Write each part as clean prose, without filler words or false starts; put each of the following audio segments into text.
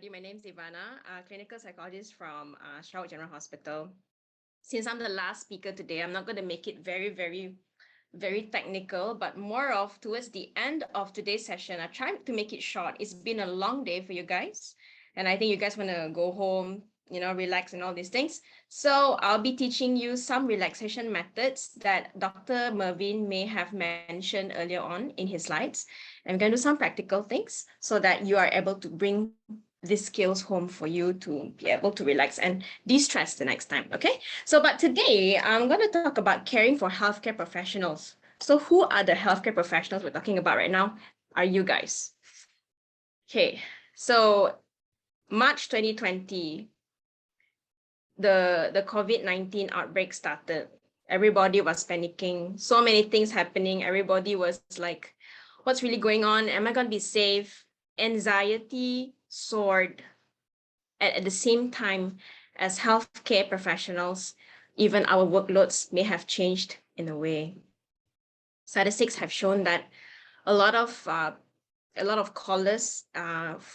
everybody. My name is Ivana, a clinical psychologist from Sarawak General Hospital. Since I'm the last speaker today, I'm not going to make it very technical, but more of towards the end of today's session. I tried to make it short. It's been a long day for you guys, and I think you guys want to go home, relax and all these things. So I'll be teaching you some relaxation methods that Dr. Mervin may have mentioned earlier on in his slides. I'm going to do some practical things so that you are able to bring these skills home for you to be able to relax and de-stress the next time, okay? But today, I'm going to talk about caring for healthcare professionals. So who are the healthcare professionals we're talking about right now? Are you guys? Okay, so March 2020, the COVID-19 outbreak started. Everybody was panicking. So many things happening. Everybody was like, what's really going on? Am I going to be safe? Anxiety soared. At the same time as healthcare professionals, even our workloads may have changed in a way. Statistics have shown that a lot of callers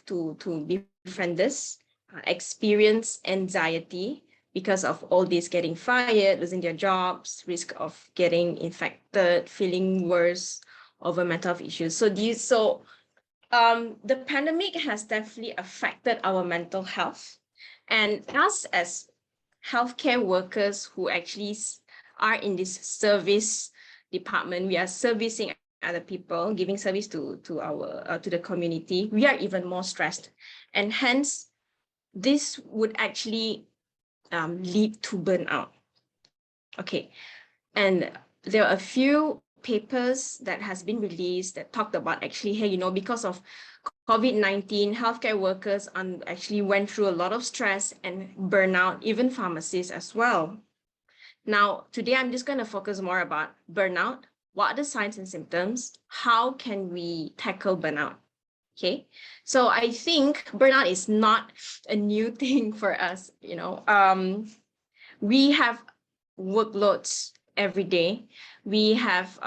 to befrienders experience anxiety because of all this getting fired, losing their jobs, risk of getting infected, feeling worse over mental health issues. The pandemic has definitely affected our mental health, and us as healthcare workers who actually are in this service department, we are servicing other people, giving service to the community. We are even more stressed, and hence this would actually lead to burnout. Okay, and there are a few papers that has been released that talked about actually, hey, because of COVID-19, healthcare workers actually went through a lot of stress and burnout, even pharmacists as well. Now, today I'm just going to focus more about burnout. What are the signs and symptoms? How can we tackle burnout? Okay, so I think burnout is not a new thing for us. We have workloads every day. We have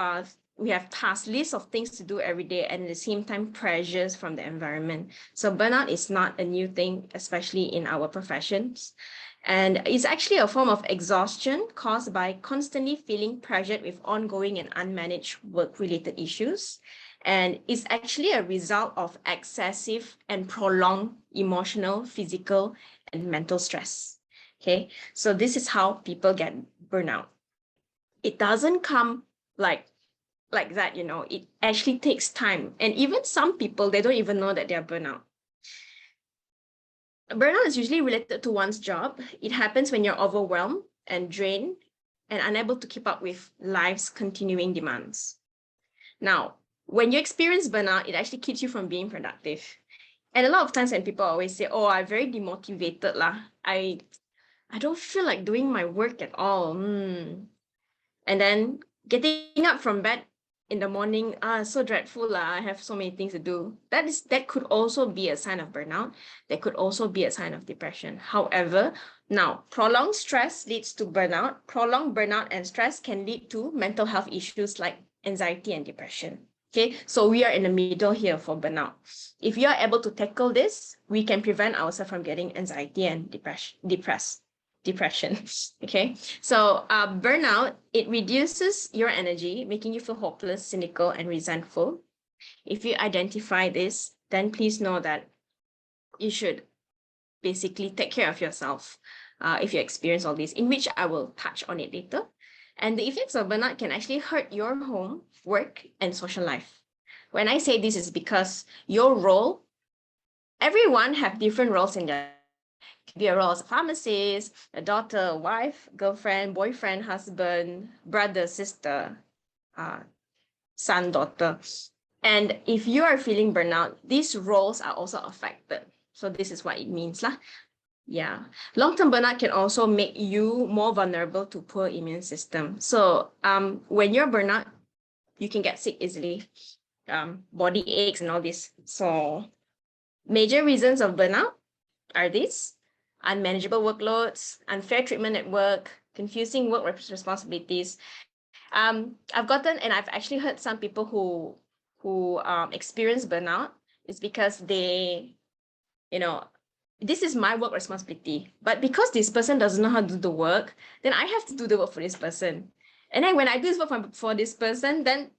task lists of things to do every day, and at the same time pressures from the environment. So burnout is not a new thing, especially in our professions. And it's actually a form of exhaustion caused by constantly feeling pressured with ongoing and unmanaged work-related issues. And it's actually a result of excessive and prolonged emotional, physical, and mental stress. Okay, so this is how people get burnout. It doesn't come like that, it actually takes time. And even some people, they don't even know that they're burnout. Burnout is usually related to one's job. It happens when you're overwhelmed and drained and unable to keep up with life's continuing demands. Now, when you experience burnout, it actually keeps you from being productive. And a lot of times when people always say, oh, I'm very demotivated lah. I don't feel like doing my work at all. And then getting up from bed in the morning, so dreadful lah. I have so many things to do. That could also be a sign of burnout. That could also be a sign of depression. However, now prolonged stress leads to burnout. Prolonged burnout and stress can lead to mental health issues like anxiety and depression. Okay, so we are in the middle here for burnout. If you are able to tackle this, we can prevent ourselves from getting anxiety and depression. Okay, so burnout, it reduces your energy, making you feel hopeless, cynical, and resentful. If you identify this, then please know that you should basically take care of yourself if you experience all this, in which I will touch on it later. And the effects of burnout can actually hurt your home, work, and social life. When I say this is because your role, everyone have different roles in their life. It could be a role as a pharmacist, a daughter, a wife, girlfriend, boyfriend, husband, brother, sister, son, daughter. And if you are feeling burnout, these roles are also affected. So this is what it means lah. Yeah, long-term burnout can also make you more vulnerable to poor immune system. So when you're burnout, you can get sick easily, body aches and all this. So major reasons of burnout are these: unmanageable workloads, unfair treatment at work, confusing work responsibilities. I've gotten, and I've actually heard some people who experience burnout is because they, this is my work responsibility. But because this person doesn't know how to do the work, then I have to do the work for this person. And then when I do this work for this person, then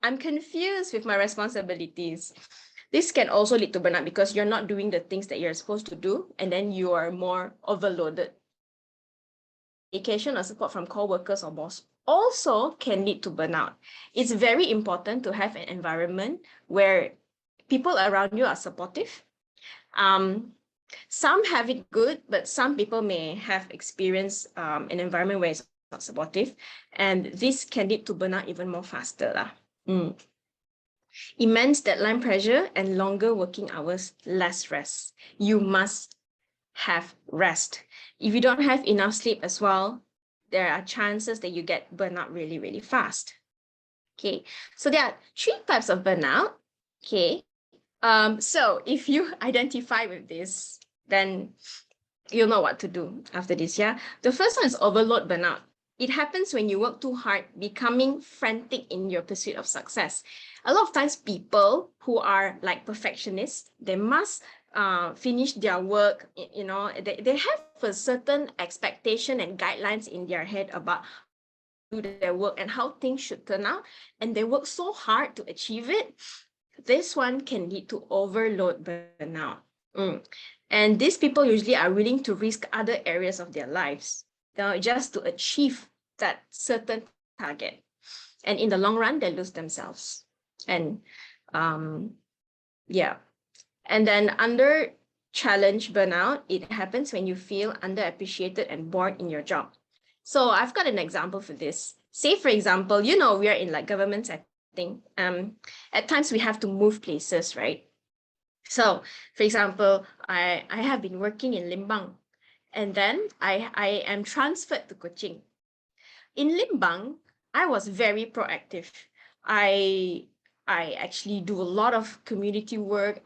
I'm confused with my responsibilities. This can also lead to burnout because you're not doing the things that you're supposed to do, and then you are more overloaded. Education or support from co-workers or boss also can lead to burnout. It's very important to have an environment where people around you are supportive. Some have it good, but some people may have experienced an environment where it's not supportive, and this can lead to burnout even more faster. Immense deadline pressure and longer working hours, less rest. You must have rest. If you don't have enough sleep as well, there are chances that you get burnout really, really fast. Okay, so there are 3 types of burnout. Okay, so if you identify with this, then you'll know what to do after this, yeah? The first one is overload burnout. It happens when you work too hard, becoming frantic in your pursuit of success. A lot of times people who are like perfectionists, they must finish their work, you know, they have a certain expectation and guidelines in their head about do their work and how things should turn out, and they work so hard to achieve it. This one can lead to overload burnout. And these people usually are willing to risk other areas of their lives just to achieve that certain target. And in the long run, they lose themselves. And yeah. And then under challenge burnout, it happens when you feel underappreciated and bored in your job. So I've got an example for this. Say, for example, you know, we are in like government setting. At times we have to move places, right? So, for example, I have been working in Limbang, and then I am transferred to Kuching. In Limbang, I was very proactive. I actually do a lot of community work.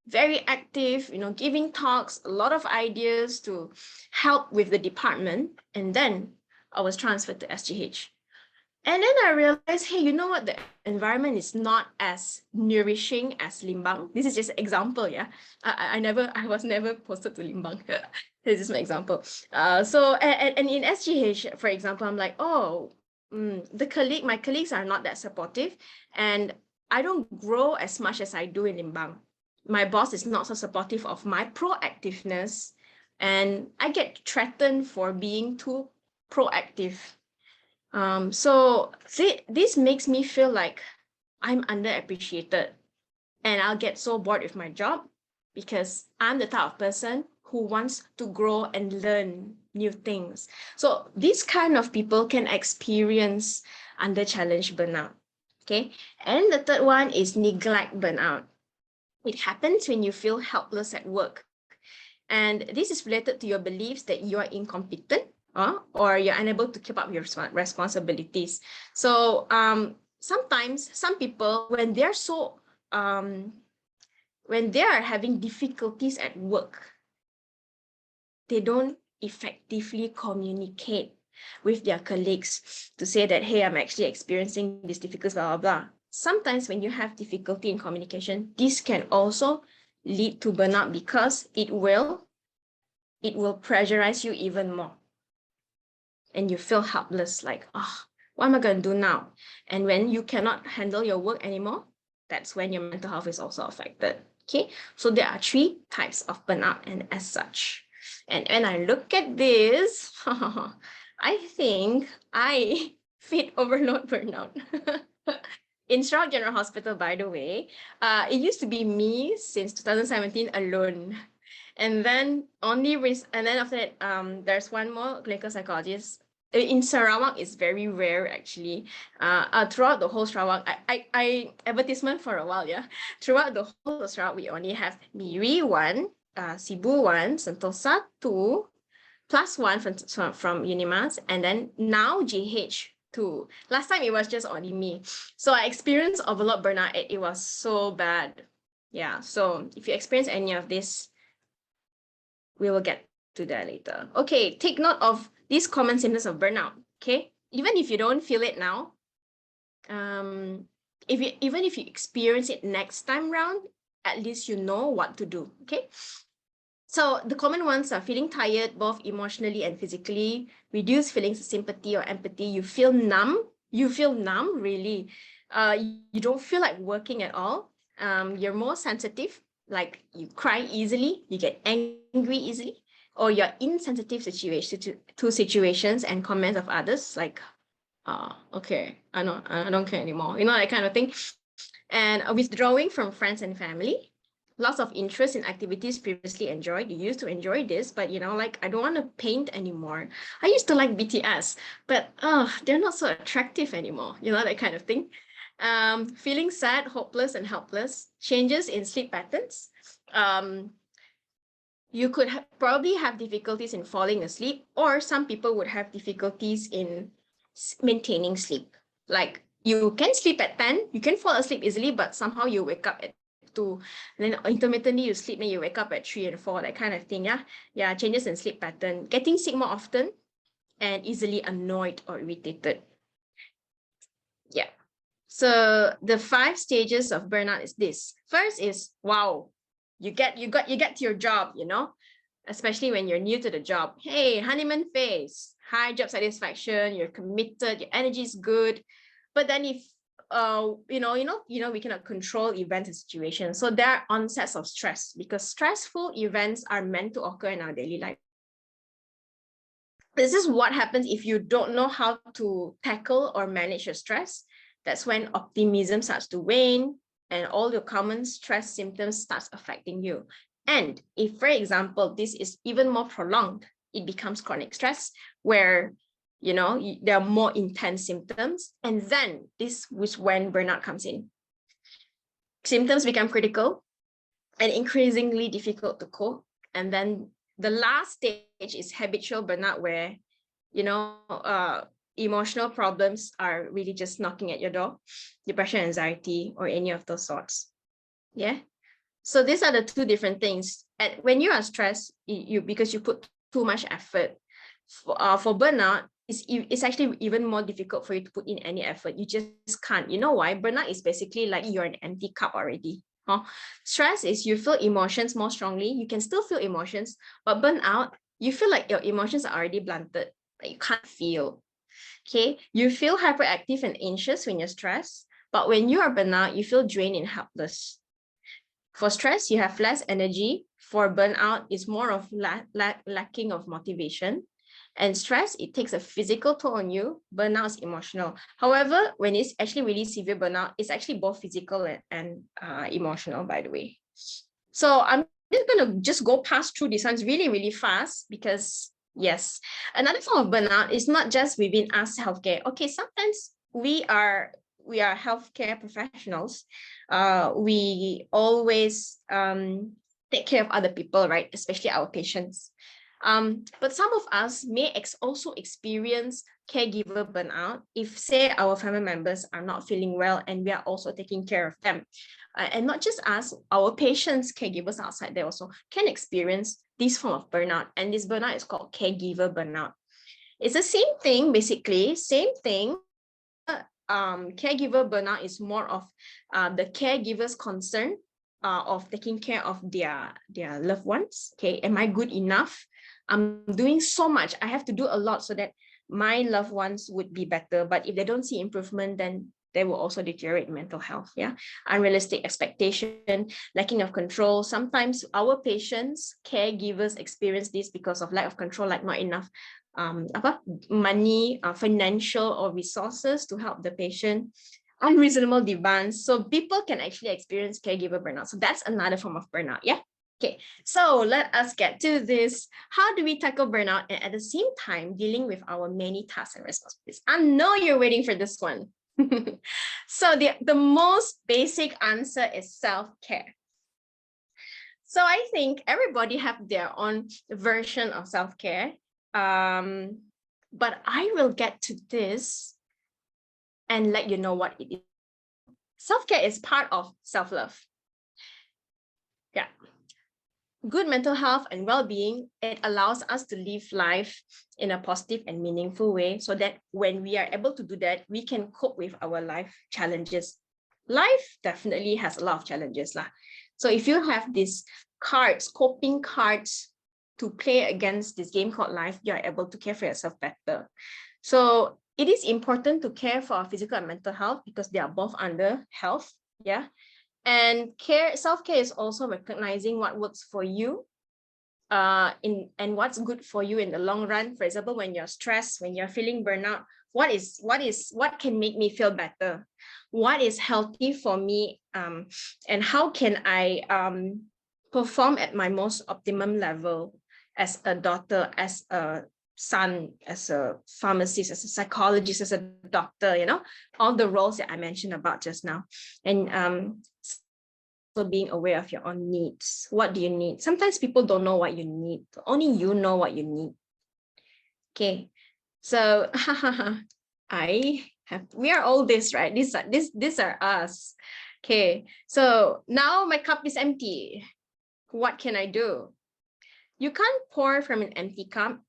Very active, you know, giving talks, a lot of ideas to help with the department. And then I was transferred to SGH. And then I realized, hey, you know what? The environment is not as nourishing as Limbang. This is just an example, yeah. I was never posted to Limbang. This is my example. So in SGH, for example, I'm like, oh, my colleagues are not that supportive, and I don't grow as much as I do in Limbang. My boss is not so supportive of my proactiveness, and I get threatened for being too proactive. So this makes me feel like I'm underappreciated, and I'll get so bored with my job because I'm the type of person who wants to grow and learn new things. So these kind of people can experience under challenge burnout. Okay. And the third one is neglect burnout. It happens when you feel helpless at work. And this is related to your beliefs that you are incompetent or you're unable to keep up your responsibilities. So sometimes some people, when they're so when they are having difficulties at work, they don't effectively communicate with their colleagues to say that, hey, I'm actually experiencing this difficulty, blah, blah, blah. Sometimes when you have difficulty in communication, this can also lead to burnout because it will pressurize you even more. And you feel helpless, like, oh, what am I going to do now? And when you cannot handle your work anymore, that's when your mental health is also affected. Okay, so there are 3 types of burnout, and as such. And when I look at this, I think I fit overload burnout. In Sarawak General Hospital, by the way, it used to be me since 2017 alone. And then after that, there's one more clinical psychologist. In Sarawak, it's very rare actually. Throughout the whole Sarawak, I advertisement for a while, yeah. Throughout the whole of Sarawak, we only have Miri 1, Cebu 1, Sentosa 2, plus 1 from Unimas, and then now GH 2. Last time it was just only me. So I experienced overload burnout. It was so bad. Yeah, so if you experience any of this, we will get to that later. Okay, take note of these common symptoms of burnout. Okay, even if you don't feel it now, even if you experience it next time round, at least you know what to do. Okay. So the common ones are feeling tired, both emotionally and physically, reduced feelings of sympathy or empathy. You feel numb. You feel numb, really. You don't feel like working at all. You're more sensitive, like you cry easily, you get angry easily, or you're insensitive to situations and comments of others, like, okay, I don't care anymore, that kind of thing. And withdrawing from friends and family, lots of interest in activities previously enjoyed. You used to enjoy this, but like, I don't want to paint anymore. I used to like BTS, but they're not so attractive anymore, that kind of thing. Feeling sad, hopeless, and helpless. Changes in sleep patterns. You could probably have difficulties in falling asleep, or some people would have difficulties in maintaining sleep. Like, you can sleep at 10, you can fall asleep easily, but somehow you wake up at 2, and then intermittently you sleep, and you wake up at 3 and 4, that kind of thing. Yeah, changes in sleep pattern. Getting sick more often, and easily annoyed or irritated. Yeah. So the 5 stages of burnout is this. First is, wow, you get to your job, especially when you're new to the job. Hey, honeymoon phase, high job satisfaction, you're committed, your energy is good. But then if we cannot control events and situations. So there are onsets of stress, because stressful events are meant to occur in our daily life. This is what happens if you don't know how to tackle or manage your stress. That's when optimism starts to wane, and all your common stress symptoms starts affecting you. And if, for example, this is even more prolonged, it becomes chronic stress, where there are more intense symptoms. And then this is when burnout comes in. Symptoms become critical and increasingly difficult to cope. And then the last stage is habitual burnout, where emotional problems are really just knocking at your door, depression, anxiety, or any of those sorts. Yeah. So these are the 2 different things. When you are stressed, because you put too much effort. For burnout, it's actually even more difficult for you to put in any effort. You just can't. You know why? Burnout is basically like you're an empty cup already. Stress is you feel emotions more strongly. You can still feel emotions, but burnout, you feel like your emotions are already blunted. Like you can't feel. Okay, you feel hyperactive and anxious when you're stressed, but when you are burnout, you feel drained and helpless. For stress, you have less energy. For burnout, it's more of lacking of motivation. And stress, it takes a physical toll on you. Burnout is emotional. However, when it's actually really severe burnout, it's actually both physical and emotional, by the way. So I'm just going to go past through these ones really, really fast, because yes, another form of burnout is not just within us healthcare. Okay, sometimes we are healthcare professionals. We always take care of other people, right? Especially our patients. But some of us may also experience caregiver burnout if, say, our family members are not feeling well and we are also taking care of them. And not just us, our patients, caregivers outside there also can experience this form of burnout. And this burnout is called caregiver burnout. It's the same thing, basically, same thing. Caregiver burnout is more of the caregiver's concern of taking care of their loved ones. Okay, am I good enough? I'm doing so much. I have to do a lot so that my loved ones would be better. But if they don't see improvement, then they will also deteriorate mental health. Yeah, unrealistic expectation, lacking of control. Sometimes our patients, caregivers experience this because of lack of control, like not enough money, financial or resources to help the patient, unreasonable demands. So people can actually experience caregiver burnout. So that's another form of burnout. Yeah. Okay, so let us get to this. How do we tackle burnout and at the same time dealing with our many tasks and responsibilities? I know you're waiting for this one. So the most basic answer is self-care. So I think everybody have their own version of self-care. But I will get to this and let you know what it is. Self-care is part of self-love. Yeah. Good mental health and well-being, it allows us to live life in a positive and meaningful way, so that when we are able to do that, we can cope with our life challenges. Life definitely has a lot of challenges. So if you have these cards, coping cards to play against this game called life, you're able to care for yourself better. So it is important to care for our physical and mental health because they are both under health. Yeah. And self-care is also recognizing what works for you and what's good for you in the long run. For example, when you're stressed, when you're feeling burnout, what can make me feel better? What is healthy for me? And how can I perform at my most optimum level as a daughter, as a son, as a pharmacist, as a psychologist, as a doctor, all the roles that I mentioned about just now. And so being aware of your own needs. What do you need? Sometimes people don't know what you need. Only you know what you need. Okay. So we are all this, right? These are us. Okay. So now my cup is empty. What can I do? You can't pour from an empty cup.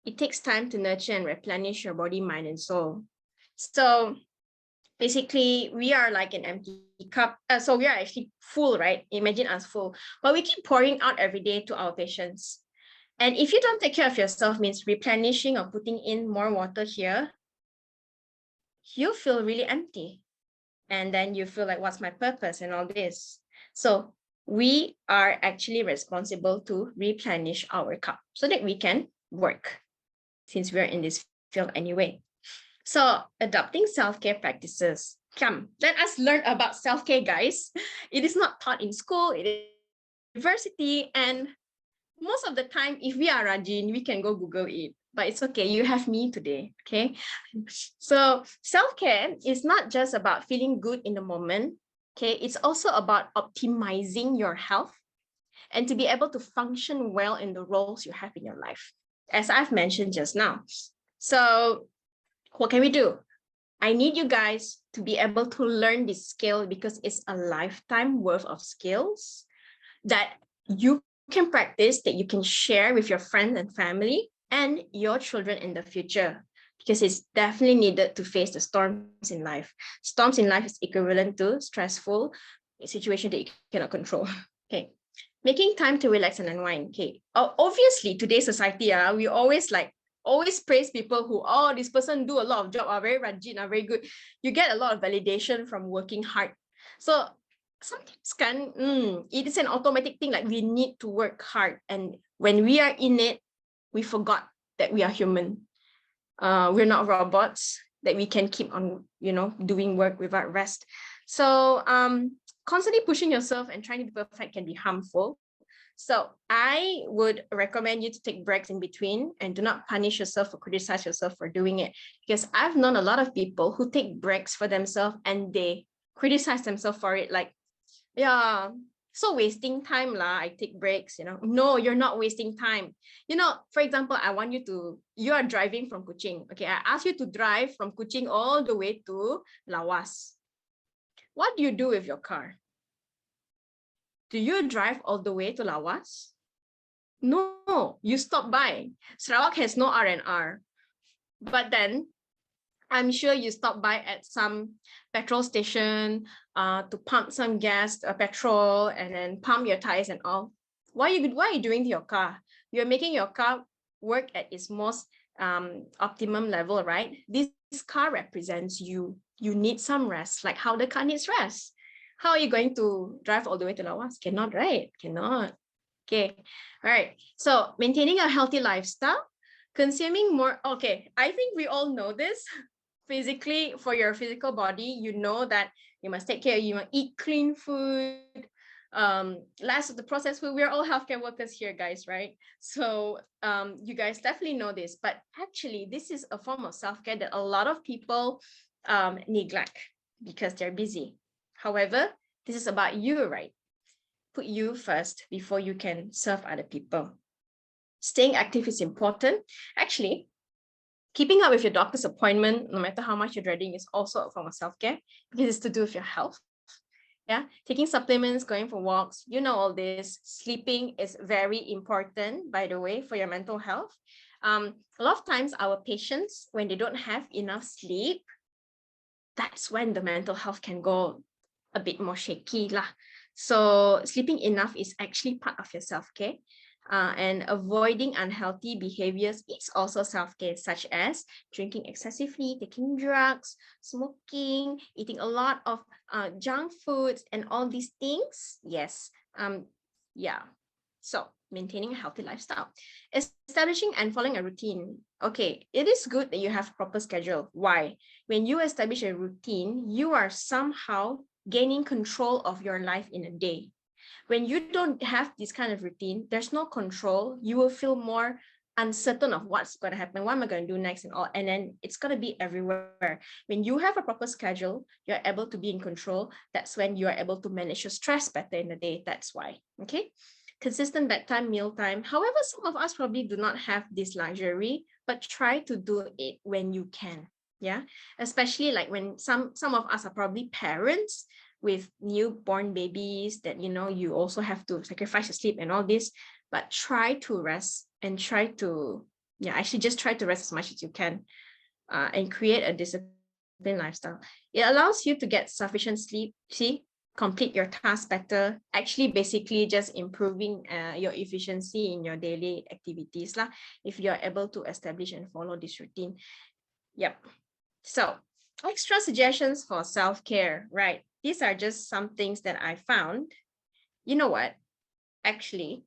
It takes time to nurture and replenish your body, mind, and soul. So basically, we are like an empty cup. So we are actually full, right? Imagine us full. But we keep pouring out every day to our patients. And if you don't take care of yourself, means replenishing or putting in more water here, you feel really empty. And then you feel like, what's my purpose and all this? So we are actually responsible to replenish our cup so that we can work, since we're in this field anyway. So adopting self-care practices. Come, let us learn about self-care, guys. It is not taught in school, it is university, and most of the time, if we are Rajin, we can go Google it. But it's okay, you have me today, okay? So self-care is not just about feeling good in the moment, okay? It's also about optimizing your health and to be able to function well in the roles you have in your life, as I've mentioned just now. So what can we do? I need you guys to be able to learn this skill because it's a lifetime worth of skills that you can practice, that you can share with your friends and family and your children in the future, because it's definitely needed to face the storms in life. Storms in life is equivalent to stressful situation that you cannot control. Okay. Making time to relax and unwind. Okay. Obviously, today's society, we always praise people who, this person do a lot of job, are very rajin, are very good. You get a lot of validation from working hard. So sometimes it is an automatic thing, like we need to work hard. And when we are in it, we forgot that we are human. We're not robots, that we can keep on, doing work without rest. So constantly pushing yourself and trying to be perfect can be harmful. So I would recommend you to take breaks in between and do not punish yourself or criticize yourself for doing it. Because I've known a lot of people who take breaks for themselves and they criticize themselves for it. Like, yeah, so wasting time lah, I take breaks, No, you're not wasting time. For example, you are driving from Kuching. Okay, I ask you to drive from Kuching all the way to Lawas. What do you do with your car? Do you drive all the way to Lawas? No, you stop by. Sarawak has no R&R. But then I'm sure you stop by at some petrol station to pump some gas, petrol, and then pump your tires and all. What are you doing to your car? You're making your car work at its most optimum level, right? This car represents you. You need some rest, like how the car needs rest. How are you going to drive all the way to Lawas? Cannot, right? Cannot. Okay. All right. So maintaining a healthy lifestyle, consuming more. Okay. I think we all know this. Physically, for your physical body, you know that you must take care, you must eat clean food, less of the processed food. We're all healthcare workers here, guys, right? So you guys definitely know this, but actually this is a form of self-care that a lot of people neglect because they're busy. However, this is about you, right? Put you first before you can serve other people. Staying active is important. Actually, keeping up with your doctor's appointment, no matter how much you're dreading, is also a form of self-care because it's to do with your health. Yeah, taking supplements, going for walks, all this. Sleeping is very important, by the way, for your mental health. A lot of times our patients, when they don't have enough sleep, that's when the mental health can go a bit more shaky lah. So sleeping enough is actually part of your self-care. And avoiding unhealthy behaviors is also self-care, such as drinking excessively, taking drugs, smoking, eating a lot of junk foods, and all these things. Yes. Yeah. So maintaining a healthy lifestyle. Establishing and following a routine. Okay, it is good that you have proper schedule. Why? When you establish a routine, you are somehow gaining control of your life in a day. When you don't have this kind of routine, there's no control. You will feel more uncertain of what's going to happen, what am I going to do next, and all. And then it's going to be everywhere. When you have a proper schedule, you're able to be in control. That's when you are able to manage your stress better in the day. That's why. Okay. Consistent bedtime, mealtime. However, some of us probably do not have this luxury, but try to do it when you can. Yeah. Especially like when some of us are probably parents with newborn babies that, you also have to sacrifice your sleep and all this, but try to rest and try to, actually just try to rest as much as you can, and create a disciplined lifestyle. It allows you to get sufficient sleep, complete your task better, actually basically just improving your efficiency in your daily activities lah, if you're able to establish and follow this routine. Yep. So extra suggestions for self-care, right? These are just some things that I found. You know what? Actually,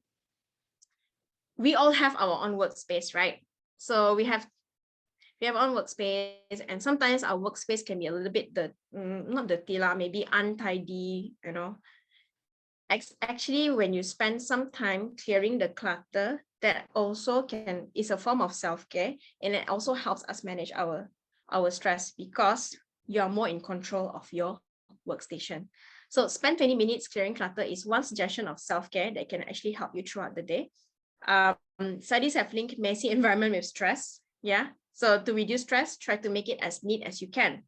we all have our own workspace, right? So we have our own workspace, and sometimes our workspace can be a little bit not dirty lah, maybe untidy, Actually, when you spend some time clearing the clutter, that also is a form of self-care, and it also helps us manage our stress because you are more in control of your workstation. So spend 20 minutes clearing clutter is one suggestion of self-care that can actually help you throughout the day. Studies have linked messy environment with stress. Yeah. So to reduce stress, try to make it as neat as you can.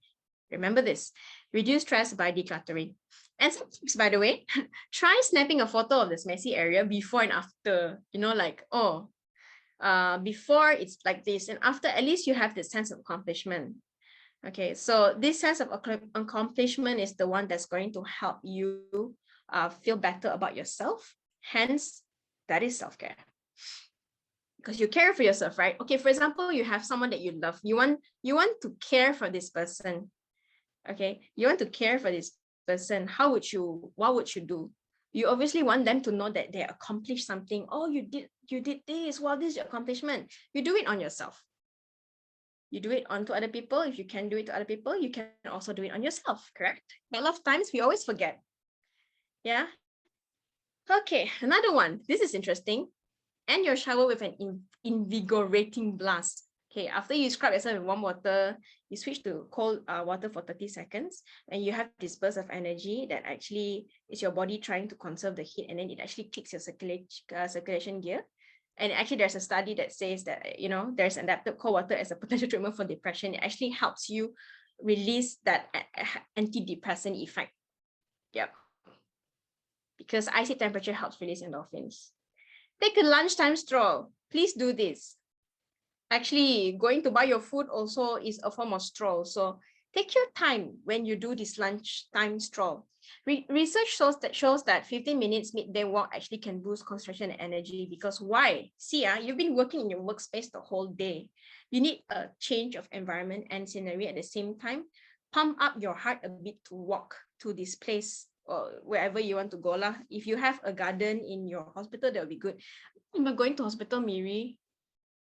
Remember this, reduce stress by decluttering. And sometimes, by the way, try snapping a photo of this messy area before and after, before it's like this, and after, at least you have this sense of accomplishment. Okay, so this sense of accomplishment is the one that's going to help you feel better about yourself. Hence, that is self-care. Because you care for yourself, right? Okay, for example, you have someone that you love. You want to care for this person. Okay, you want to care for this person. What would you do? You obviously want them to know that they accomplished something. Oh, you did this. Well, this is your accomplishment. You do it on yourself. You do it onto other people. If you can do it to other people, you can also do it on yourself, correct? But a lot of times we always forget. Yeah. Okay, another one. This is interesting. End your shower with an invigorating blast. Okay, after you scrub yourself with warm water, you switch to cold water for 30 seconds, and you have this burst of energy that actually is your body trying to conserve the heat, and then it actually kicks your circulation gear. And actually, there's a study that says that, there's adapted cold water as a potential treatment for depression. It actually helps you release that antidepressant effect. Yep. Because icy temperature helps release endorphins. Take a lunchtime stroll. Please do this. Actually, going to buy your food also is a form of stroll. So take your time when you do this lunchtime stroll. Research shows that 15 minutes midday walk actually can boost concentration and energy. Because why? See, you've been working in your workspace the whole day. You need a change of environment and scenery at the same time. Pump up your heart a bit to walk to this place or wherever you want to go lah. If you have a garden in your hospital, that would be good. I'm going to hospital Miri,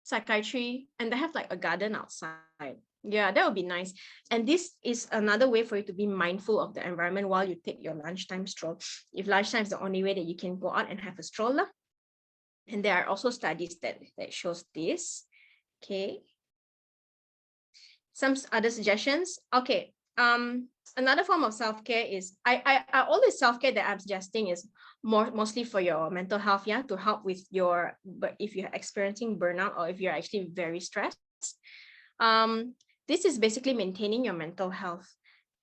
Psychiatry, and they have like a garden outside. Yeah, that would be nice. And this is another way for you to be mindful of the environment while you take your lunchtime stroll. If lunchtime is the only way that you can go out and have a stroll lah. And there are also studies that shows this. Okay. Some other suggestions. Okay. Another form of self-care is all the self-care that I'm suggesting is mostly for your mental health, yeah, to help with if you're experiencing burnout or if you're actually very stressed. This is basically maintaining your mental health.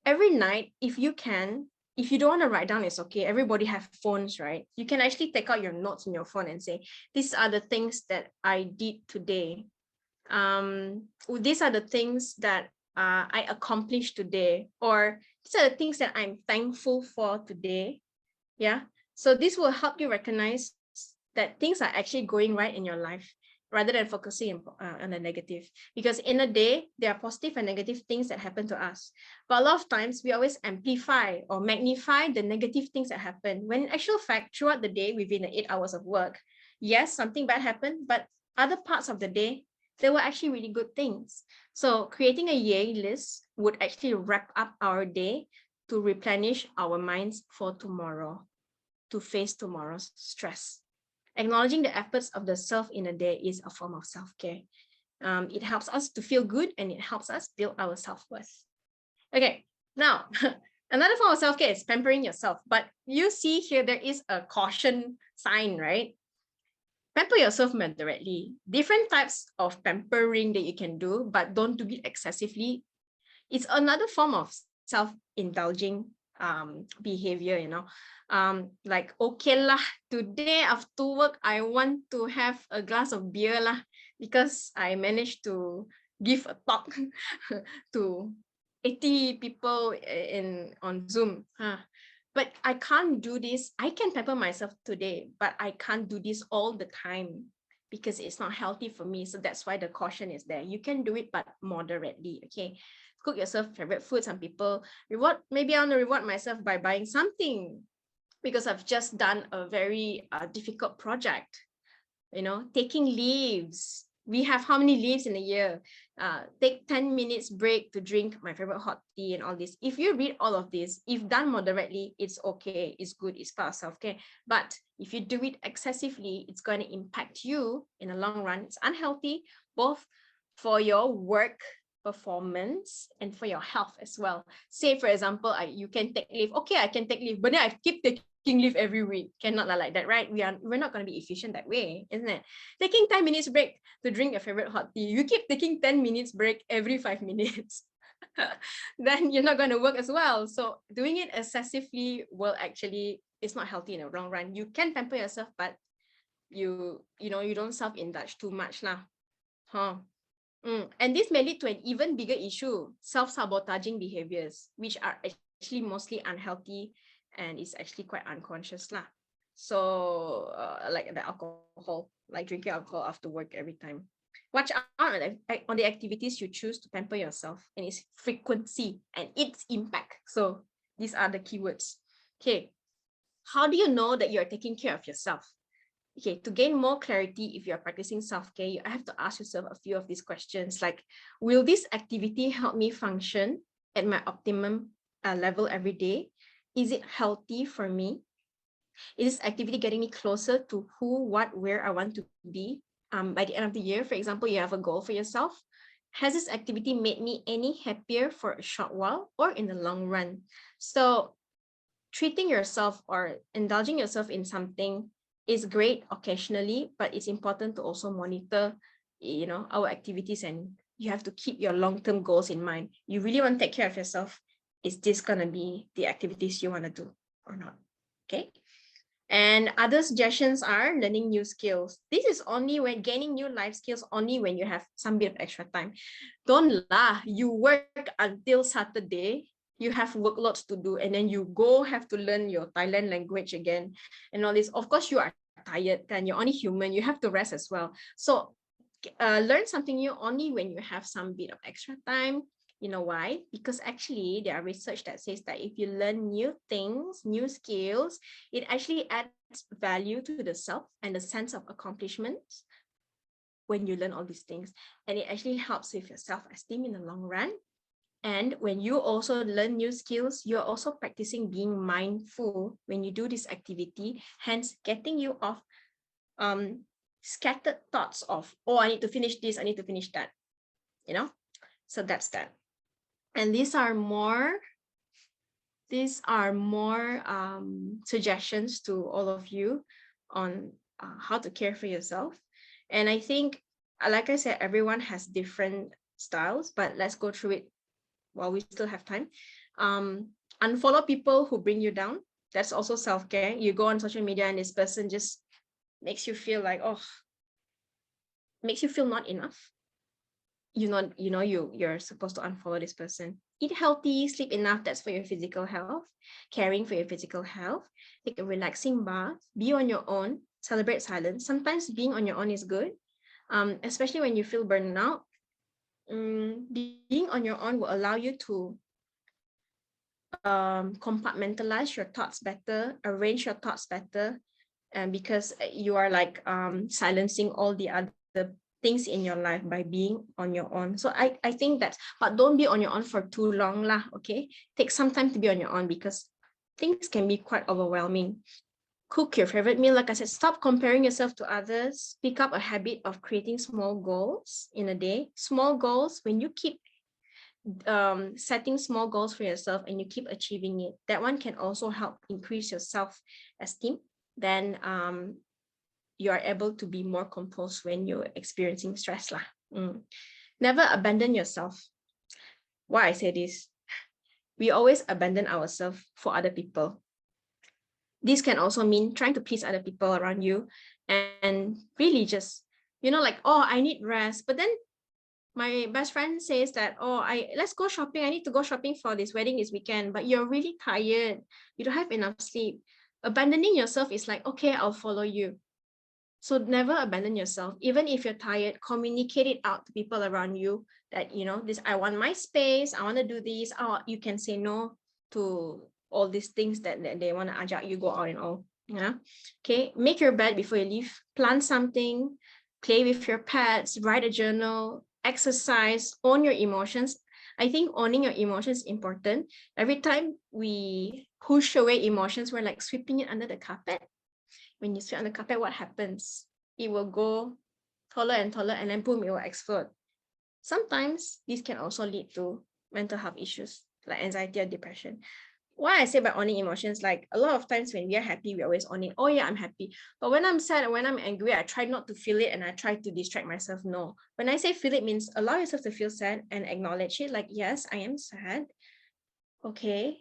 Every night, if you don't want to write down, it's okay. Everybody have phones, right? You can actually take out your notes in your phone and say, these are the things that I did today. These are the things that I accomplished today, or these are the things that I'm thankful for today. Yeah. So this will help you recognize that things are actually going right in your life rather than focusing on the negative. Because in a day, there are positive and negative things that happen to us. But a lot of times we always amplify or magnify the negative things that happen. When in actual fact, throughout the day, within the 8 hours of work, yes, something bad happened, but other parts of the day, there were actually really good things. So creating a yay list would actually wrap up our day to replenish our minds for tomorrow, to face tomorrow's stress. Acknowledging the efforts of the self in a day is a form of self-care. It helps us to feel good and it helps us build our self-worth. Okay, now another form of self-care is pampering yourself. But you see here, there is a caution sign, right? Pamper yourself moderately. Different types of pampering that you can do, but don't do it excessively. It's another form of self-indulging behavior, like, okay lah, today after work I want to have a glass of beer lah, because I managed to give a talk to 80 people on Zoom. But I can't do this. I can pamper myself today, but I can't do this all the time because it's not healthy for me. So that's why the caution is there. You can do it, but moderately. Okay. Cook yourself favorite food. Some people maybe I want to reward myself by buying something because I've just done a very difficult project. Taking leaves. We have how many leaves in a year? Take 10 minutes break to drink my favorite hot tea and all this. If you read all of this, if done moderately, it's okay, it's good, it's part of self-care. But if you do it excessively, it's going to impact you in the long run. It's unhealthy, both for your work performance and for your health as well. Say, for example, you can take leave. Okay, I can take leave, but then I keep taking leave every week. Cannot like that, right? We're not going to be efficient that way, isn't it? Taking 10 minutes break to drink your favorite hot tea. You keep taking 10 minutes break every 5 minutes. Then you're not going to work as well. So doing it excessively will actually, it's not healthy in the long run. You can pamper yourself, but you don't self-indulge too much lah. And this may lead to an even bigger issue, self-sabotaging behaviors, which are actually mostly unhealthy and is actually quite unconscious lah. So like the alcohol, like drinking alcohol after work every time. Watch out on the activities you choose to pamper yourself and its frequency and its impact. So these are the keywords. Okay, how do you know that you're taking care of yourself? Okay, to gain more clarity, if you're practicing self-care, you have to ask yourself a few of these questions, like, will this activity help me function at my optimum level every day? Is it healthy for me? Is this activity getting me closer to who, what, where I want to be by the end of the year? For example, you have a goal for yourself. Has this activity made me any happier for a short while or in the long run? So treating yourself or indulging yourself in something is great occasionally, but it's important to also monitor, our activities, and you have to keep your long-term goals in mind. You really want to take care of yourself. Is this going to be the activities you want to do or not? Okay. And other suggestions are learning new skills. This is only when gaining new life skills, only when you have some bit of extra time. Don't lie. You work until Saturday, you have workloads to do, and then you have to learn your Thailand language again and all this. Of course, you are tired, and you're only human. You have to rest as well. So learn something new only when you have some bit of extra time. You know why? Because actually there are research that says that if you learn new things, new skills, it actually adds value to the self and the sense of accomplishment when you learn all these things. And it actually helps with your self-esteem in the long run. And when you also learn new skills, you're also practicing being mindful when you do this activity, hence getting you off scattered thoughts of, oh, I need to finish this, I need to finish that, So that's that. And these are more suggestions to all of you on how to care for yourself. And I think, like I said, everyone has different styles, but let's go through it while we still have time. Unfollow people who bring you down. That's also self-care. You go on social media and this person just makes you feel like, makes you feel not enough. You're supposed to unfollow this person. eat healthy, sleep enough. That's for your physical health. Caring for your physical health. Take a relaxing bath. Be on your own. Celebrate silence. Sometimes being on your own is good, especially when you feel burnout. Being on your own will allow you to compartmentalize your thoughts better, arrange your thoughts better, and because you are like silencing all the other things in your life by being on your own. So I think that, but don't be on your own for too long lah, okay? Take some time to be on your own because things can be quite overwhelming. Cook your favorite meal. Like I said, stop comparing yourself to others. Pick up a habit of creating small goals in a day. Small goals, when you keep setting small goals for yourself and you keep achieving it, that one can also help increase your self-esteem. Then you are able to be more composed when you're experiencing stress lah. Never abandon yourself. Why I say this? We always abandon ourselves for other people. This can also mean trying to please other people around you and really just, like, oh, I need rest. But then my best friend says that, oh, let's go shopping. I need to go shopping for this wedding this weekend, but you're really tired. You don't have enough sleep. Abandoning yourself is like, okay, I'll follow you. So never abandon yourself. Even if you're tired, communicate it out to people around you that, this, I want my space. I want to do this. Oh, you can say no to all these things that they want to ajak you go out and all. Yeah. Okay. Make your bed before you leave. Plant something. Play with your pets. Write a journal. Exercise. Own your emotions. I think owning your emotions is important. Every time we push away emotions, we're like sweeping it under the carpet. When you sweep on the carpet, what happens? It will go taller and taller, and then boom, it will explode. Sometimes this can also lead to mental health issues like anxiety or depression. Why I say by owning emotions, like a lot of times when we are happy, we always own it. Oh yeah, I'm happy. But when I'm sad and when I'm angry, I try not to feel it and I try to distract myself. No. When I say feel it means allow yourself to feel sad and acknowledge it. Like, yes, I am sad. Okay.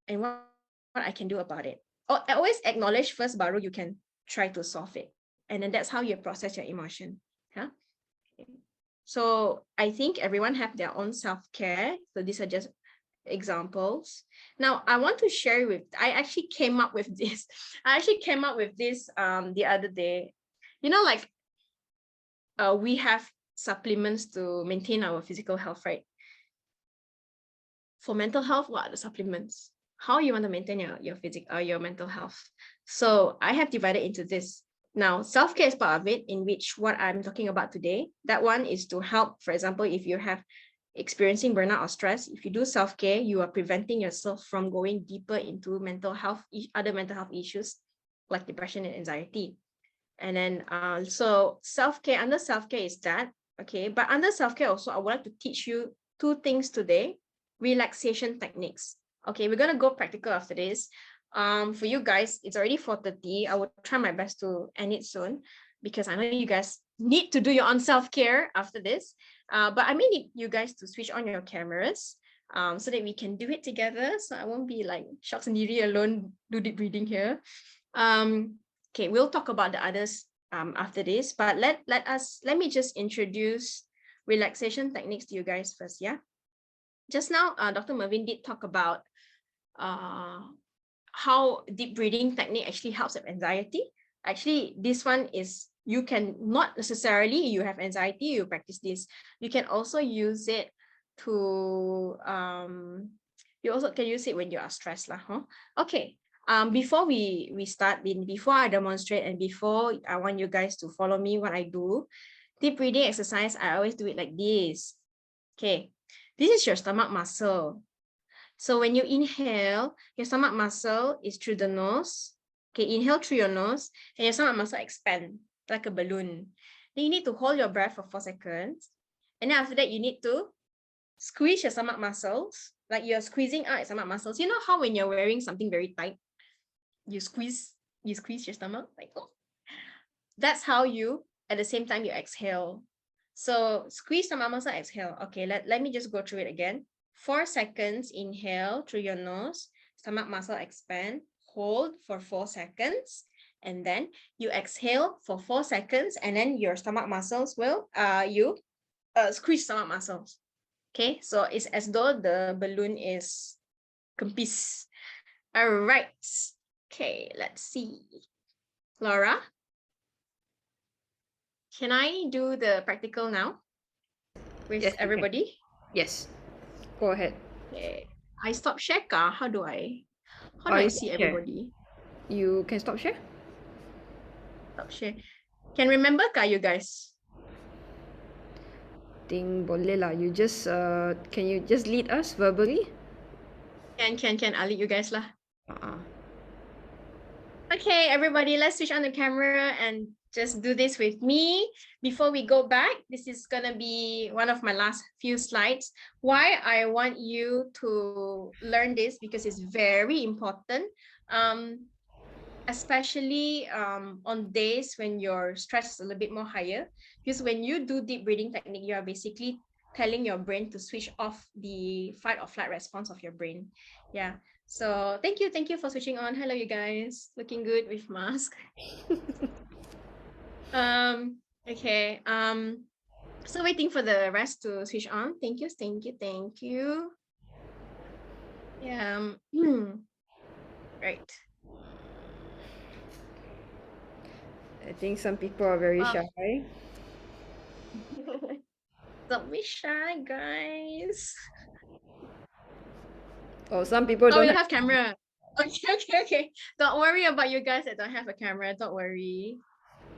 And what I can do about it. Always acknowledge first, baru you can try to solve it. And then that's how you process your emotion. Yeah. So I think everyone have their own self-care. So these are just examples. Now I want to share I actually came up with this the other day. Like we have supplements to maintain our physical health, right? For mental health, what are the supplements? How you want to maintain your mental health? So I have divided into this. Now, self-care is part of it, in which what I'm talking about today, that one is to help, for example, if you have experiencing burnout or stress, if you do self-care, you are preventing yourself from going deeper into other mental health issues like depression and anxiety. And then so self-care, under self-care is that, okay, but under self-care also, I would like to teach you two things today. Relaxation techniques. Okay, we're gonna go practical after this. For you guys, it's already 4:30. I will try my best to end it soon because I know you guys need to do your own self-care after this. But I may need you guys to switch on your cameras so that we can do it together. So I won't be like shocked and alone do deep breathing here. Okay, we'll talk about the others after this, but let me just introduce relaxation techniques to you guys first. Yeah. Just now, Dr. Mervin did talk about how deep breathing technique actually helps with anxiety. Actually, this one is, you can not necessarily, you have anxiety, you practice this. You can also use it to, you also can use it when you are stressed. Okay, before we start, before I demonstrate and before I want you guys to follow me what I do, deep breathing exercise, I always do it like this. Okay. This is your stomach muscle. So when you inhale, your stomach muscle is through the nose. Okay, inhale through your nose and your stomach muscle expand like a balloon. Then you need to hold your breath for 4 seconds. And then after that, you need to squeeze your stomach muscles, like you're squeezing out your stomach muscles. You know how when you're wearing something very tight, you squeeze your stomach like, oh. That's how you, at the same time, you exhale. So squeeze the muscle, exhale. Okay, let me just go through it again. 4 seconds, inhale through your nose, stomach muscle expand, hold for 4 seconds, and then you exhale for 4 seconds, and then your stomach muscles will, squeeze stomach muscles. Okay, so it's as though the balloon is kempis. All right. Okay, let's see. Laura, can I do the practical now with Yes, you can. everybody? Yes. Go ahead. Okay. I stop share ka? How do I You see stop share. everybody? You can stop share? Stop share. Can remember ka, you guys? Think boleh lah. You just can you just lead us verbally? Can. I'll lead you guys lah. Uh-uh. Okay, everybody, let's switch on the camera and just do this with me. Before we go back, this is gonna be one of my last few slides. Why I want you to learn this, because it's very important, especially on days when your stress is a little bit more higher. Because when you do deep breathing technique, you are basically telling your brain to switch off the fight or flight response of your brain. Yeah. So thank you for switching on. Hello, you guys. Looking good with mask. Okay. Still waiting for the rest to switch on. Thank you. Yeah. Right. I think some people are very shy. Don't be shy, guys. Oh, some people Oh, don't we have camera. Okay. Don't worry about you guys that don't have a camera. Don't worry.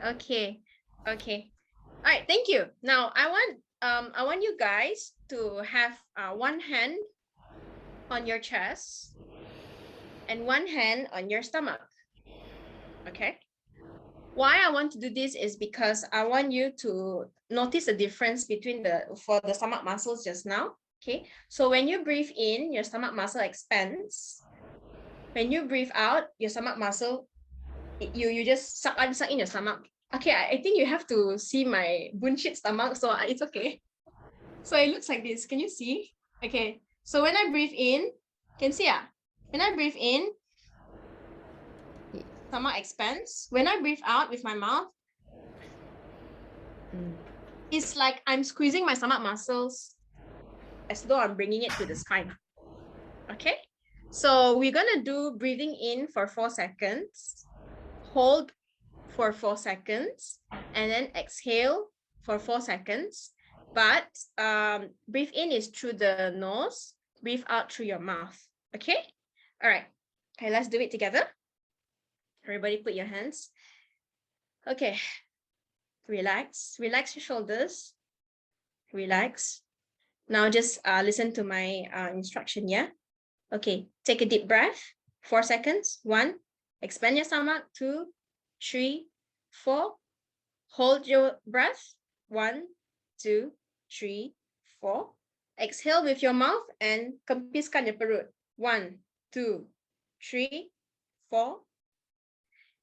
Okay. All right. Thank you. Now I want you guys to have one hand on your chest and one hand on your stomach. Okay. Why I want to do this is because I want you to notice the difference between for the stomach muscles just now. Okay. So when you breathe in, your stomach muscle expands. When you breathe out, your stomach muscle, you just suck in your stomach. Okay, I think you have to see my bullshit stomach, so it's okay. So it looks like this. Can you see? Okay. So when I breathe in, can see when I breathe in, stomach expands. When I breathe out with my mouth, it's like I'm squeezing my stomach muscles as though I'm bringing it to the spine. Okay. So we're gonna do breathing in for 4 seconds, hold for 4 seconds, and then exhale for 4 seconds. But breathe in is through the nose, breathe out through your mouth. Okay? All right. Okay, let's do it together. Everybody put your hands. Okay. Relax your shoulders. Relax. Now just listen to my instruction, yeah? Okay, take a deep breath. 4 seconds. 1, expand your stomach. 2, 3, 4. Hold your breath. 1, 2, 3, 4. Exhale with your mouth and kempiskan your perut. 1, 2, 3, 4.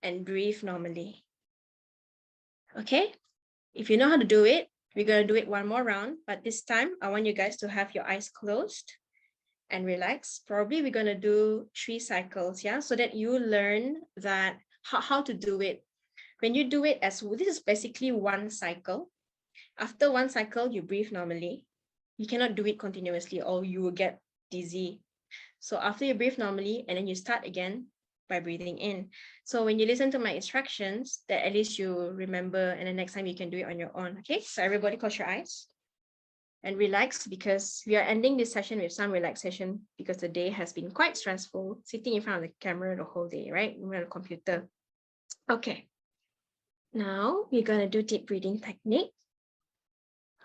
And breathe normally. Okay? If you know how to do it, we're going to do it one more round. But this time, I want you guys to have your eyes closed and relax. Probably we're going to do 3 cycles, yeah? So that you learn that how to do it. When you do it this is basically 1 cycle. After 1 cycle, you breathe normally. You cannot do it continuously or you will get dizzy. So after you breathe normally, and then you start again by breathing in. So when you listen to my instructions, that at least you remember, and the next time you can do it on your own. Okay, so everybody close your eyes and relax, because we are ending this session with some relaxation because the day has been quite stressful, sitting in front of the camera the whole day, right? We're on a computer. Okay. Now we're going to do deep breathing technique.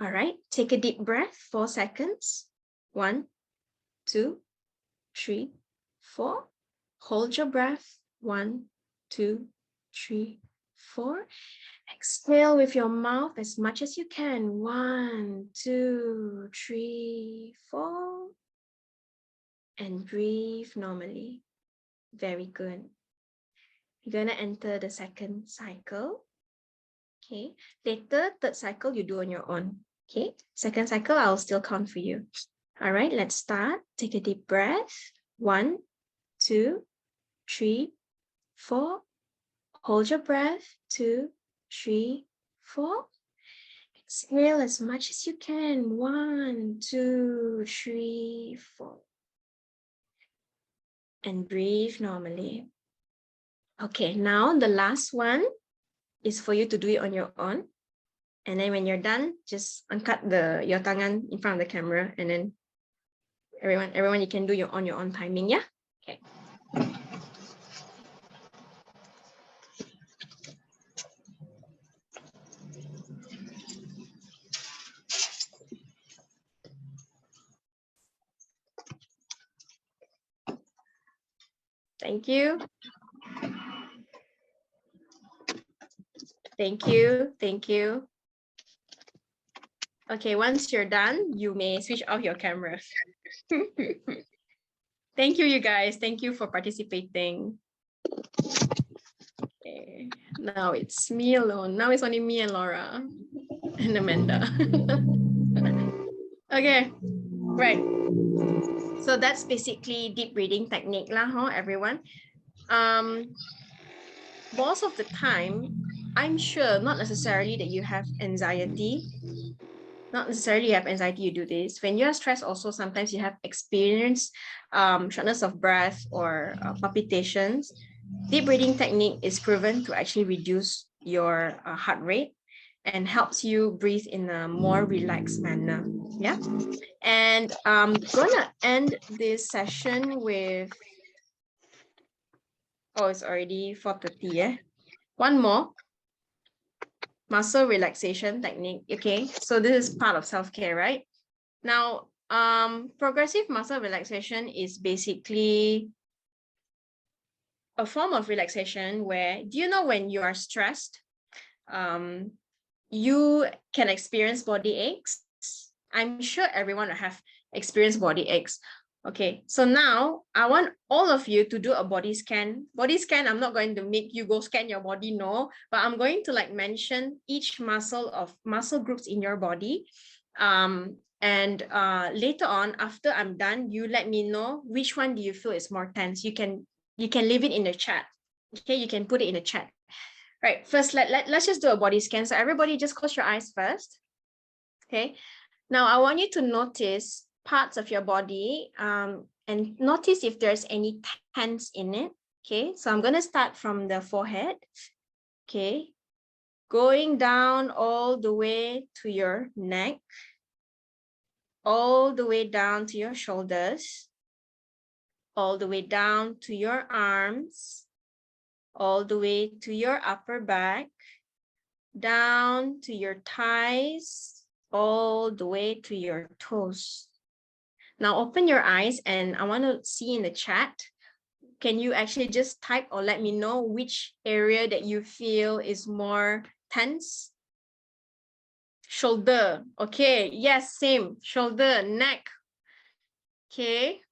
All right, take a deep breath, 4 seconds. 1, 2, 3, 4. Hold your breath. 1, 2, 3, 4. Exhale with your mouth as much as you can. 1, 2, 3, 4. And breathe normally. Very good. You're going to enter the second cycle. Okay. Later, third cycle, you do on your own. Okay. Second cycle, I'll still count for you. All right, let's start. Take a deep breath. 1, 2, 3, 4. Hold your breath. 2, 3, 4. Exhale as much as you can. 1, 2, 3, 4. And breathe normally. Okay, now the last one is for you to do it on your own. And then when you're done, just uncut your tangan in front of the camera, and then everyone you can do your own timing, yeah? Okay. Thank you. Thank you. Thank you. Okay, once you're done, you may switch off your camera. Thank you, you guys. Thank you for participating. Okay, now it's me alone. Now it's only me and Laura and Amanda. Okay, right. So that's basically deep breathing technique lah, huh, everyone? Most of the time, I'm sure not necessarily that you have anxiety. Not necessarily you have anxiety, you do this. When you're stressed, also sometimes you have experienced shortness of breath or palpitations. Deep breathing technique is proven to actually reduce your heart rate and helps you breathe in a more relaxed manner. Yeah. And I'm gonna end this session with, oh, it's already 4:30, yeah. One more. Muscle relaxation technique. Okay, so this is part of self-care, right? Now, progressive muscle relaxation is basically a form of relaxation where, do you know when you are stressed, you can experience body aches? I'm sure everyone will have experienced body aches. Okay, so now I want all of you to do a body scan. Body scan, I'm not going to make you go scan your body, no, but I'm going to like mention each muscle groups in your body. And later on, after I'm done, you let me know which one do you feel is more tense. You can leave it in the chat. Okay, you can put it in the chat. Right, first let's just do a body scan. So everybody just close your eyes first. Okay, now I want you to notice parts of your body and notice if there's any tense in it. Okay, so I'm going to start from the forehead. Okay, going down all the way to your neck, all the way down to your shoulders, all the way down to your arms, all the way to your upper back, down to your thighs, all the way to your toes. Now open your eyes and I want to see in the chat, can you actually just type or let me know which area that you feel is more tense? Shoulder. Okay. Yes, same. Shoulder, neck. Okay.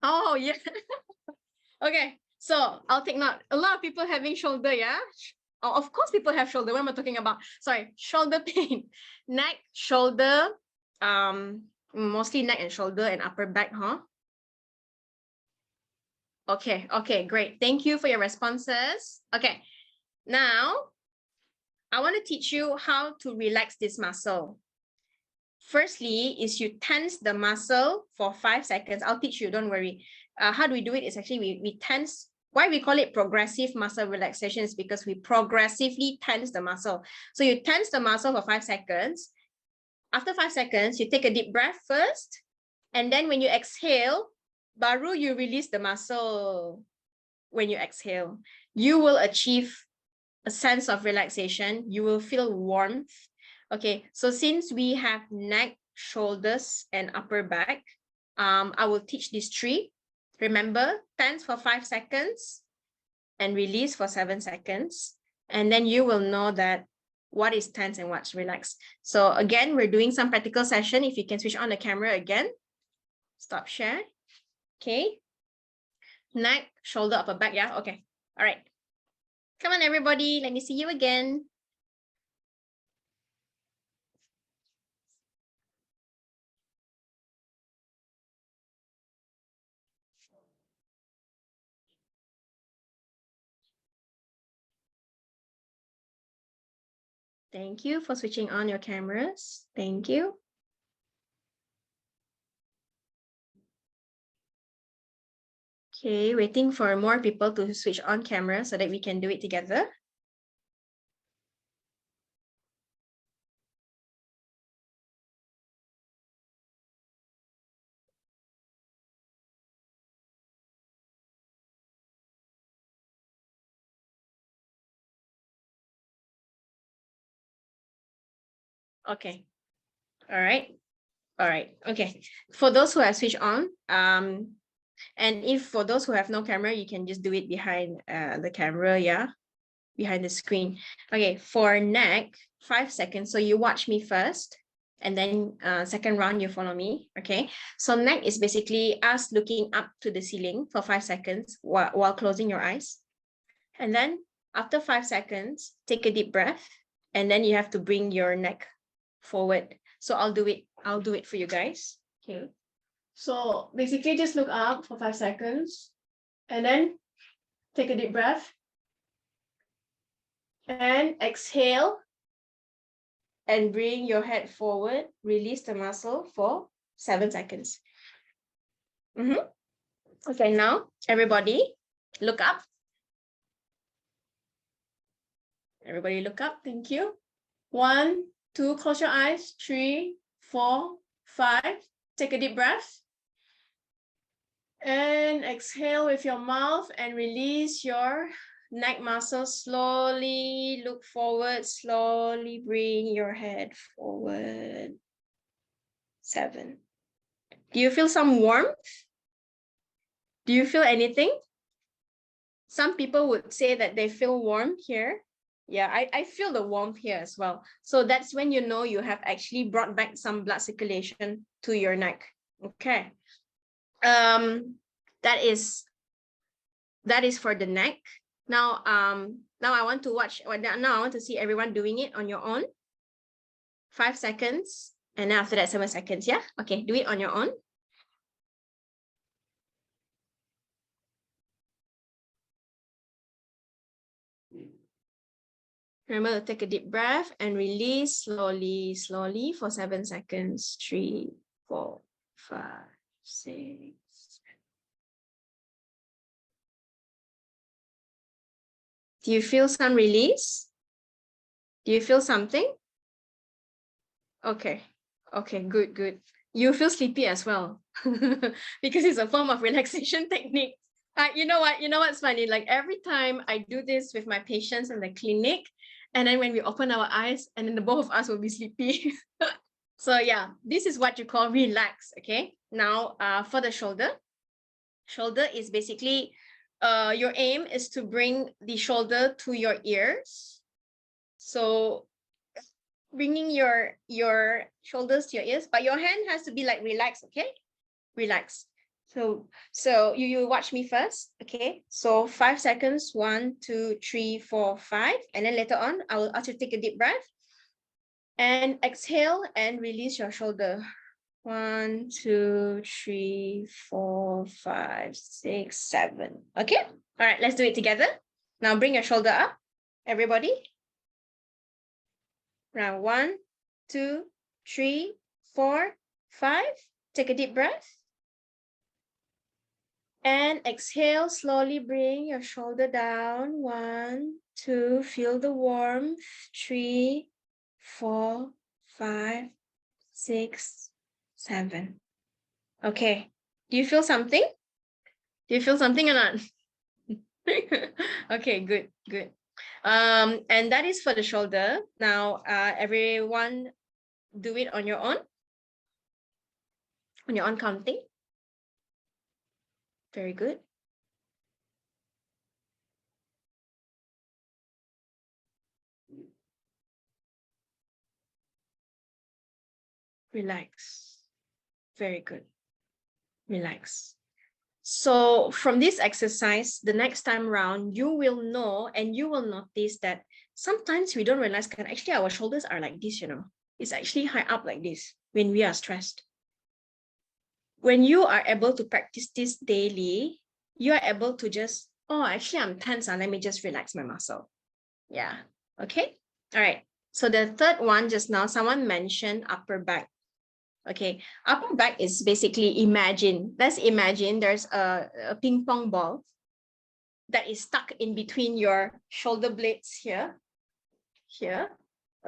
Oh, yeah. Okay. So I'll take note. A lot of people having shoulder, yeah? Oh, of course people have shoulder. What am I talking about? Sorry, shoulder pain. Neck, shoulder, mostly neck and shoulder and upper back, huh? Okay, okay, great. Thank you for your responses. Okay, now I want to teach you how to relax this muscle. Firstly, is you tense the muscle for 5 seconds. I'll teach you, don't worry. How do we do it? Is actually we tense. Why we call it progressive muscle relaxation is because we progressively tense the muscle. So you tense the muscle for 5 seconds. After 5 seconds, you take a deep breath first. And then when you exhale, baru you release the muscle. When you exhale, you will achieve a sense of relaxation. You will feel warmth. Okay, so since we have neck, shoulders, and upper back, I will teach these 3. Remember, tense for 5 seconds and release for 7 seconds. And then you will know that what is tense and what's relaxed. So again, we're doing some practical session. If you can switch on the camera again, stop share. Okay. Neck, shoulder, upper back. Yeah, okay. All right. Come on, everybody. Let me see you again. Thank you for switching on your cameras. Thank you. Okay, waiting for more people to switch on camera so that we can do it together. Okay. All right. All right. Okay. For those who have switched on, and if for those who have no camera, you can just do it behind the camera, yeah, behind the screen. Okay, for neck, 5 seconds. So you watch me first, and then second round, you follow me, okay? So neck is basically us looking up to the ceiling for 5 seconds while closing your eyes. And then after 5 seconds, take a deep breath, and then you have to bring your neck forward. So I'll do it for you guys, okay? So basically just look up for 5 seconds and then take a deep breath and exhale and bring your head forward. Release the muscle for 7 seconds. Okay, now everybody look up. Everybody look up. Thank you. 1, 2, close your eyes. 3, 4, 5. Take a deep breath. And exhale with your mouth and release your neck muscle. Slowly look forward. Slowly bring your head forward. 7. Do you feel some warmth? Do you feel anything? Some people would say that they feel warm here. Yeah, I feel the warmth here as well. So that's when you know you have actually brought back some blood circulation to your neck. Okay. That is for the neck. Now I want to watch. Now I want to see everyone doing it on your own. 5 seconds, and then after that 7 seconds. Yeah. Okay. Do it on your own. Remember to take a deep breath and release slowly, slowly for 7 seconds. 3, 4, 5, 6. Do you feel some release? Do you feel something? Okay. Okay, good, good. You feel sleepy as well because it's a form of relaxation technique. You know what? You know what's funny? Like every time I do this with my patients in the clinic, and then when we open our eyes, and then the both of us will be sleepy. So yeah, this is what you call relax. Okay. Now, for the shoulder is basically your aim is to bring the shoulder to your ears. So bringing your shoulders to your ears, but your hand has to be like relaxed. Okay, relax. So you watch me first. Okay, so 5 seconds. 1, 2, 3, 4, 5, and then later on I will ask you to take a deep breath and exhale and release your shoulder. 1, 2, 3, 4, 5, 6, 7. Okay, all right, let's do it together. Now bring your shoulder up, everybody. Now 1, 2, 3, 4, 5. Take a deep breath. And exhale, slowly bring your shoulder down. 1, 2, feel the warmth. 3, 4, 5, 6, 7. Okay. Do you feel something? Do you feel something or not? Okay, good, good. And that is for the shoulder. Now, everyone do it on your own counting. Very good. Relax. Very good. Relax. So from this exercise, the next time around, you will know and you will notice that sometimes we don't realize that actually our shoulders are like this, you know. It's actually high up like this when we are stressed. When you are able to practice this daily, you are able to just, oh, actually I'm tense, let me just relax my muscle. Yeah. Okay. All right. So the third one, just now, someone mentioned upper back. Okay, upper back is basically let's imagine there's a ping pong ball that is stuck in between your shoulder blades here.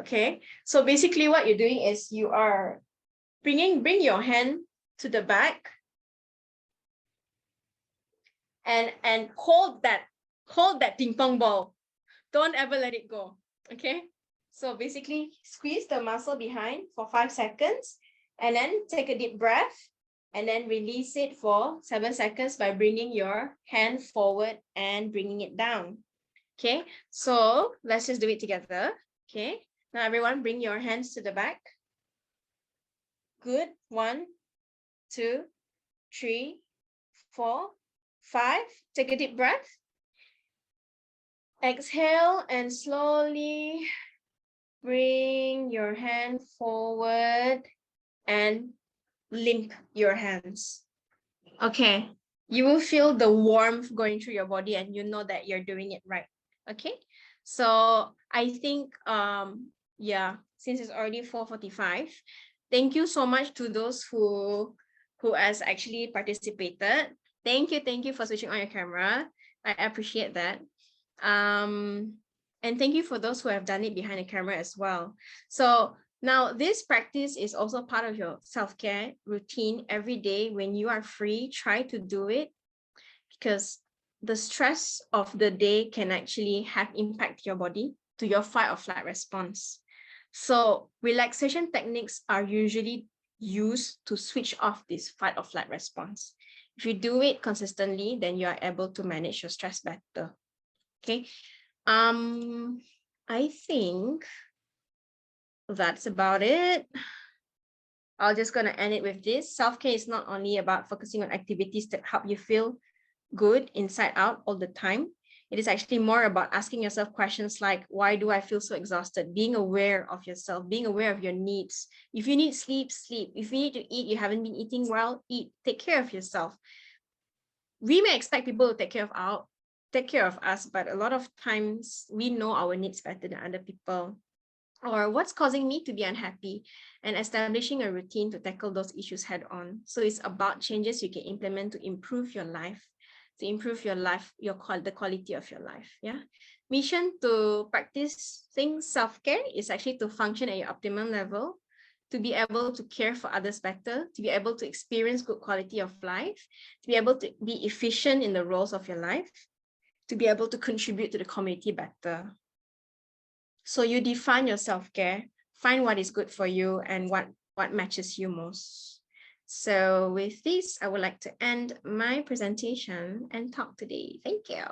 Okay, so basically what you're doing is you are bring your hand to the back and hold that ping pong ball. Don't ever let it go. Okay, so basically squeeze the muscle behind for 5 seconds and then take a deep breath and then release it for 7 seconds by bringing your hand forward and bringing it down. Okay, so let's just do it together. Okay, now everyone bring your hands to the back. Good. 1, 2, 3, 4, 5. Take a deep breath. Exhale and slowly bring your hand forward and limp your hands. Okay, you will feel the warmth going through your body and you know that you're doing it right. Okay, so I think, yeah, since it's already 4:45, thank you so much to those who has actually participated. Thank you for switching on your camera. I appreciate that. And thank you for those who have done it behind the camera as well. So now this practice is also part of your self-care routine every day. When you are free, try to do it, because the stress of the day can actually have impact your body to your fight or flight response. So relaxation techniques are usually used to switch off this fight or flight response. If you do it consistently, then you are able to manage your stress better. Okay. I think that's about it. I'm just going to end it with this. Self-care is not only about focusing on activities that help you feel good inside out all the time. It is actually more about asking yourself questions like, why do I feel so exhausted? Being aware of yourself, being aware of your needs. If you need sleep, sleep. If you need to eat, you haven't been eating well, eat. Take care of yourself. We may expect people to take care of us, but a lot of times we know our needs better than other people. Or what's causing me to be unhappy, and establishing a routine to tackle those issues head on. So it's about changes you can implement to improve your life, the quality of your life. Yeah. Mission to practice self-care is actually to function at your optimal level, to be able to care for others better, to be able to experience good quality of life, to be able to be efficient in the roles of your life, to be able to contribute to the community better. So you define your self-care, find what is good for you and what matches you most. So with this, I would like to end my presentation and talk today. Thank you.